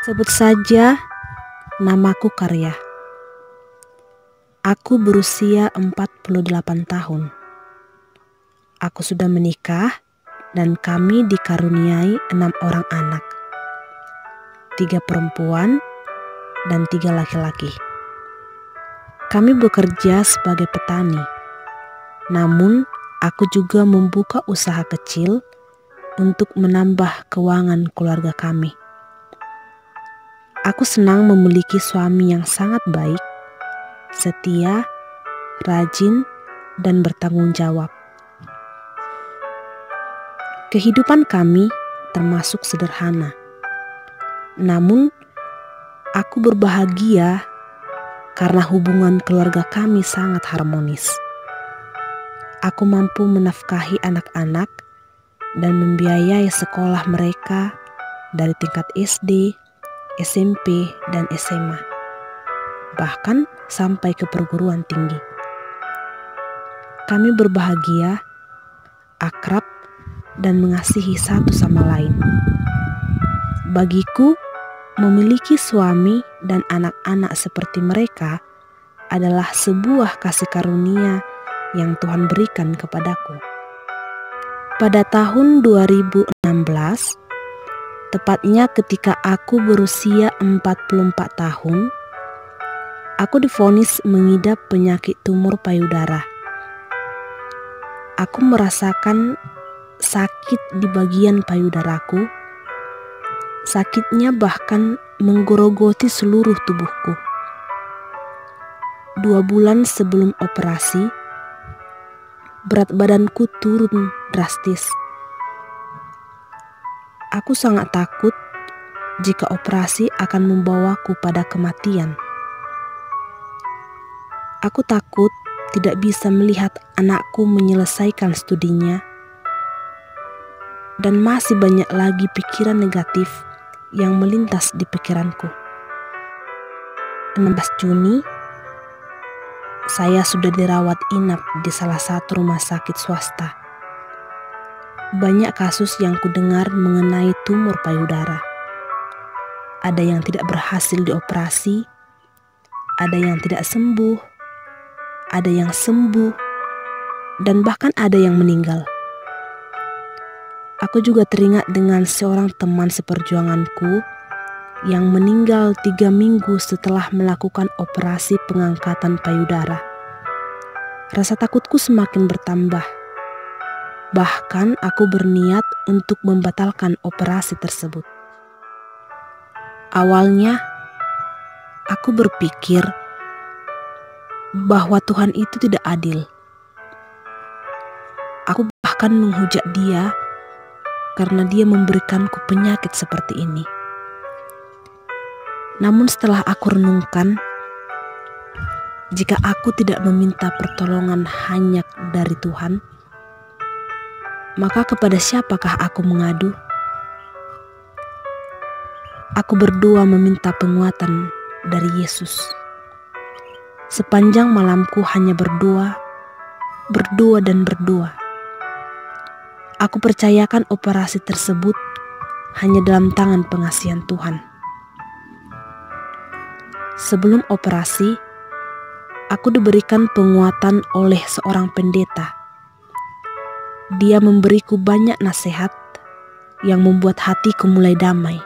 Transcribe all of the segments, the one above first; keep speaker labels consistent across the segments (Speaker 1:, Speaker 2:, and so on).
Speaker 1: Sebut saja namaku Karya. Aku berusia 48 tahun. Aku sudah menikah dan kami dikaruniai 6 orang anak. 3 perempuan dan 3 laki-laki. Kami bekerja sebagai petani. Namun aku juga membuka usaha kecil untuk menambah keuangan keluarga kami. Aku senang memiliki suami yang sangat baik, setia, rajin, dan bertanggung jawab. Kehidupan kami termasuk sederhana. Namun, aku berbahagia karena hubungan keluarga kami sangat harmonis. Aku mampu menafkahi anak-anak dan membiayai sekolah mereka dari tingkat SD, SMP, dan SMA, bahkan sampai ke perguruan tinggi. Kami berbahagia, akrab, dan mengasihi satu sama lain. Bagiku, memiliki suami dan anak-anak seperti mereka adalah sebuah kasih karunia yang Tuhan berikan kepadaku. Pada tahun 2016, tepatnya ketika aku berusia 44 tahun, aku divonis mengidap penyakit tumor payudara. Aku merasakan sakit di bagian payudaraku. Sakitnya bahkan menggerogoti seluruh tubuhku. 2 bulan sebelum operasi, berat badanku turun drastis. Aku sangat takut jika operasi akan membawaku pada kematian. Aku takut tidak bisa melihat anakku menyelesaikan studinya. Dan masih banyak lagi pikiran negatif yang melintas di pikiranku. 16 Juni, saya sudah dirawat inap di salah satu rumah sakit swasta. Banyak kasus yang kudengar mengenai tumor payudara. Ada yang tidak berhasil dioperasi, ada yang tidak sembuh, ada yang sembuh, dan bahkan ada yang meninggal. Aku juga teringat dengan seorang teman seperjuanganku yang meninggal 3 minggu setelah melakukan operasi pengangkatan payudara. Rasa takutku semakin bertambah. Bahkan aku berniat untuk membatalkan operasi tersebut. Awalnya, aku berpikir bahwa Tuhan itu tidak adil. Aku bahkan menghujat Dia karena Dia memberikanku penyakit seperti ini. Namun setelah aku renungkan, jika aku tidak meminta pertolongan hanya dari Tuhan, maka kepada siapakah aku mengadu? Aku berdoa meminta penguatan dari Yesus. Sepanjang malamku hanya berdoa dan berdoa. Aku percayakan operasi tersebut hanya dalam tangan pengasihan Tuhan. Sebelum operasi, aku diberikan penguatan oleh seorang pendeta. Dia memberiku banyak nasihat yang membuat hatiku mulai damai.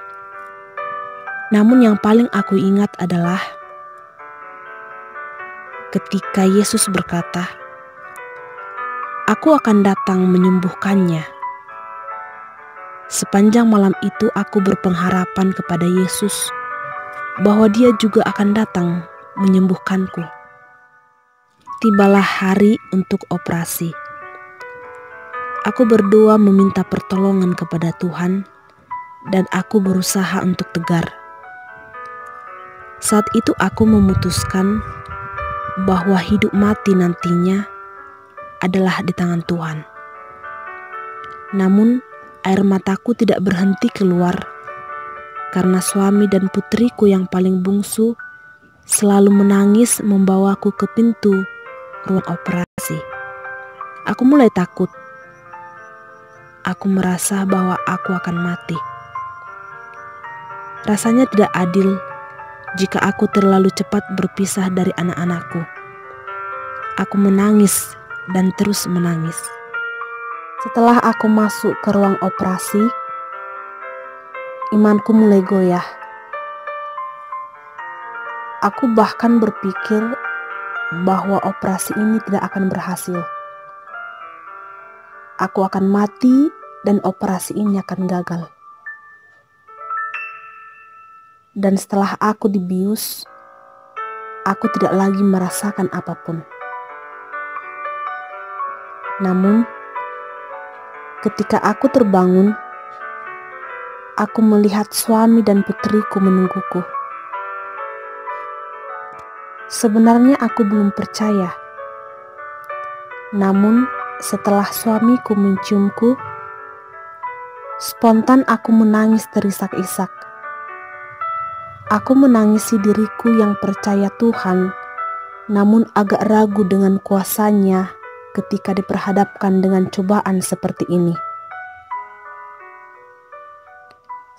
Speaker 1: Namun yang paling aku ingat adalah ketika Yesus berkata, "Aku akan datang menyembuhkannya." Sepanjang malam itu aku berpengharapan kepada Yesus bahwa Dia juga akan datang menyembuhkanku. Tibalah hari untuk operasi. Aku berdoa meminta pertolongan kepada Tuhan dan aku berusaha untuk tegar. Saat itu aku memutuskan bahwa hidup mati nantinya adalah di tangan Tuhan. Namun air mataku tidak berhenti keluar karena suami dan putriku yang paling bungsu selalu menangis membawaku ke pintu ruang operasi. Aku mulai takut. Aku merasa bahwa aku akan mati. Rasanya tidak adil jika aku terlalu cepat berpisah dari anak-anakku. Aku menangis dan terus menangis. Setelah aku masuk ke ruang operasi, imanku mulai goyah. Aku bahkan berpikir bahwa operasi ini tidak akan berhasil. Aku akan mati dan operasi ini akan gagal. Dan setelah aku dibius, aku tidak lagi merasakan apapun. Namun, ketika aku terbangun, aku melihat suami dan putriku menungguku. Sebenarnya aku belum percaya. Namun, setelah suamiku menciumku, spontan aku menangis terisak-isak. Aku menangisi diriku yang percaya Tuhan, namun agak ragu dengan kuasa-Nya ketika diperhadapkan dengan cobaan seperti ini.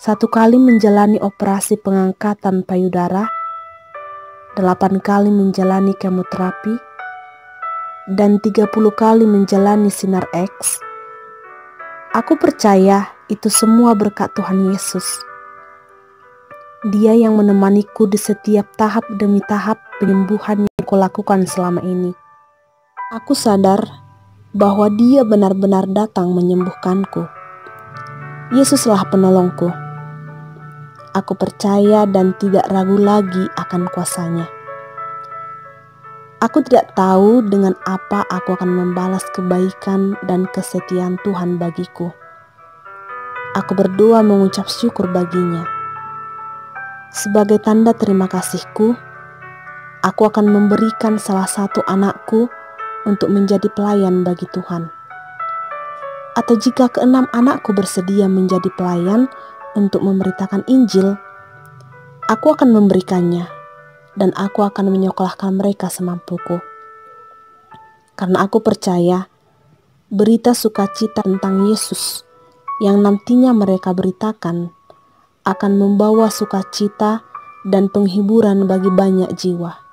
Speaker 1: 1 kali menjalani operasi pengangkatan payudara, 8 kali menjalani kemoterapi, dan 30 kali menjalani sinar X. Aku percaya itu semua berkat Tuhan Yesus. Dia yang menemaniku di setiap tahap demi tahap penyembuhan yang kulakukan selama ini. Aku sadar bahwa Dia benar-benar datang menyembuhkanku. Yesuslah penolongku. Aku percaya dan tidak ragu lagi akan kuasa-Nya. Aku tidak tahu dengan apa aku akan membalas kebaikan dan kesetiaan Tuhan bagiku. Aku berdoa mengucap syukur bagi-Nya. Sebagai tanda terima kasihku, aku akan memberikan salah satu anakku untuk menjadi pelayan bagi Tuhan. Atau jika ke-6 anakku bersedia menjadi pelayan untuk memberitakan Injil, aku akan memberikannya dan aku akan menyekolahkan mereka semampuku. Karena aku percaya berita sukacita tentang Yesus yang nantinya mereka beritakan akan membawa sukacita dan penghiburan bagi banyak jiwa.